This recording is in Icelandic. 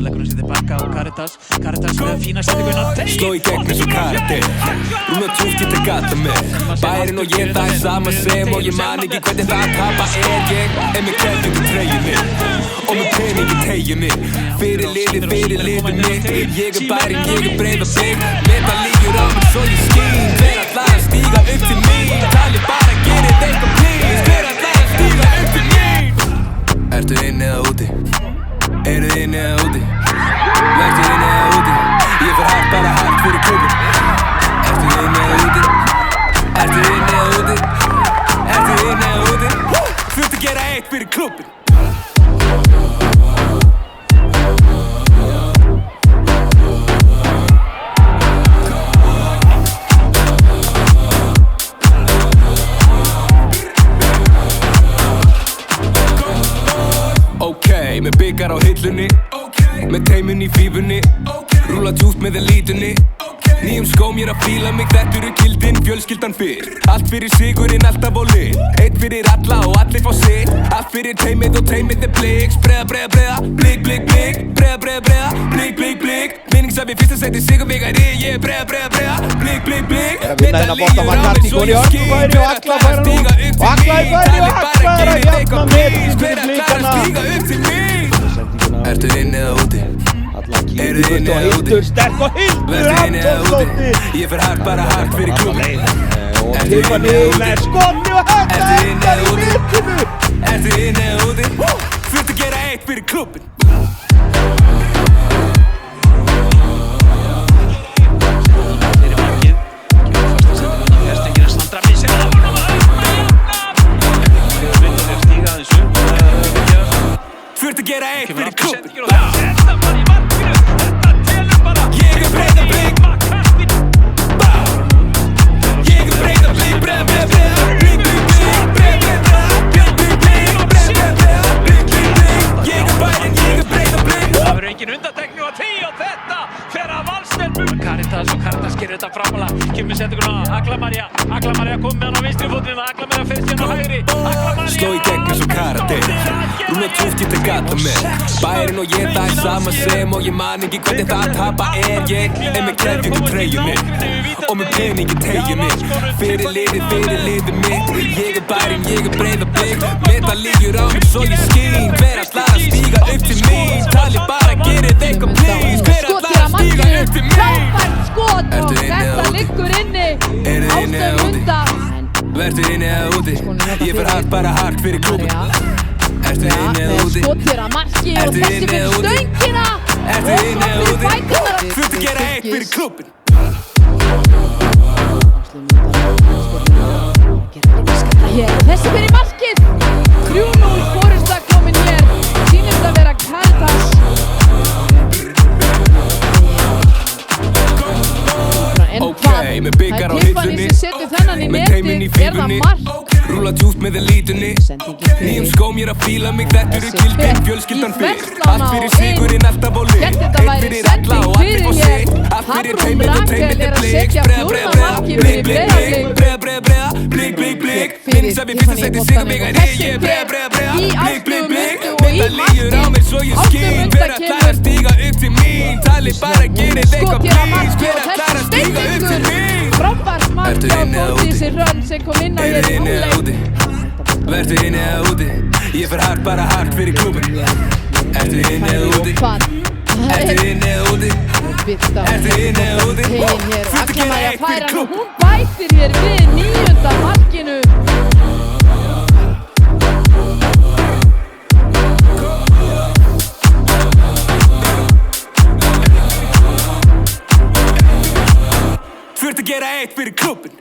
leggur hann sér tilbaka og Karitas með fína setningu inn á teig. Sló í gegn eins og karakter, rúla tjúft ég tek gata með. Bærin og ég það sama sem og ég man ekki hvernig það tapa ég með klæðingu treyjunni og með peningi teginni. Fyrir liðið mitt, ég bærin, ég Breiðablik. Metan líkur á mig svo ég skín. Hver ætlar að stíga upp til mín? Talið bara gerið eitthvað please. Hver ætlar að stíga upp til mín? Ertu inni eða úti? Eruð inni eða úti? Vertu inni eða úti? Ég fer hart, bara hart fyrir klubin. Ertu inni eða úti? Ertu inni eða úti? Ertu inni eða úti? Þurft að gera eitt fyrir klubin. Með byggar á hillunni, með teimun í fífunni, rúla djúpt með elítunni. Nýjum skóm ég að fíla mig, þetta eru kildin, fjölskyldan fyrr. Allt fyrir sigurinn, alltaf á lið. Eitt fyrir alla og allir fá sitt. Allt fyrir teimið og teimið bliks. Breiða, blik, breiða, blik. Minningsafi fyrsta seti sigurvegari, ég breiða, blik. Vinna hérna boltan var Kartíkon í Hörnufæri og Agla færa nú. Og Agla í færi og Agla er að jafna með fyrir blikana. Ertu inni eða úti? Eruð inni eða úti? Sterk og Hildur Antonsdóttir. Ég fer hart, bara hart fyrir klubin. Og Tiffany með skonni og þetta endar í mittinu. Ertu inni eða úti? Þurft að gera eitt fyrir klubin. Þurft að gera eitt fyrir klubin. Þetta var í markinu. Þetta telur bara. Ég Breiðablik. Ég Breiðablik. Blik. Ég bærin, ég Breiðablik. Það verður engin undantekning á því og þetta fer að valstelpum. Karitas gerir þetta framlega. Kemur setninguna Agla María kom með hann á vinstri fótinn. Agla María fer síðan á hægri. Sló í gegn eins og karakter, rúla tjúft ég tek gata með. Bærin og ég það sama sem og ég man ekki hvernig það tapa ég með klæðingu treyjunni og með peningi teginni. Fyrir liðið mitt, ég bærin, ég Breiðablik. Metan líkur á mig svo ég skín. Hver ætlar að stíga upp til mín? Talið bara gerið eitthvað please. Hver ætlar að stíga upp til mín? Frábært skot og þetta liggur inni. Ástöðum undan. Vertu inni eða úti? Ég fer hart, bara hart fyrir klubin. Ertu inni eða úti? Skotir að marki og þessi fyrir stöngina. Ertu inni eða úti? Þurft að gera eitt fyrir klubin. Þessi fyrir markið. 3-0 forysta komin hér. Sýnist að vera Karitas. Með byggar á hillunni, með teimun í fífunni, rúla djúpt með elítunni. Nýjum skóm ég að fíla mig, þetta eru kildin, fjölskyldan fyrr. Allt fyrir sigurinn, alltaf á lið. Eitt fyrir alla og allir fá sitt. Allt fyrir teimið og teimið bliks. Breiða, minningsafi fyrsta seti sigurvegari, ég breiða, blik. Metan líkur á mig svo ég skín. Hver ætlar að stíga upp til mín? Talið bara gerið eitthvað please. Hver ætlar að stíga upp til mín? Frábært mark á Þórdísi Hrönn sem kom inn á hér í húleik. Vertu inni eða úti? Ég fer hart, bara hart fyrir klubin. Ertu inni eða úti? Ertu inni eða úti? Ertu inni eða úti? Þurft að gera eitt fyrir klubin. Hún bætir hér við 9. markinu. Þurft að gera eitt fyrir klubin.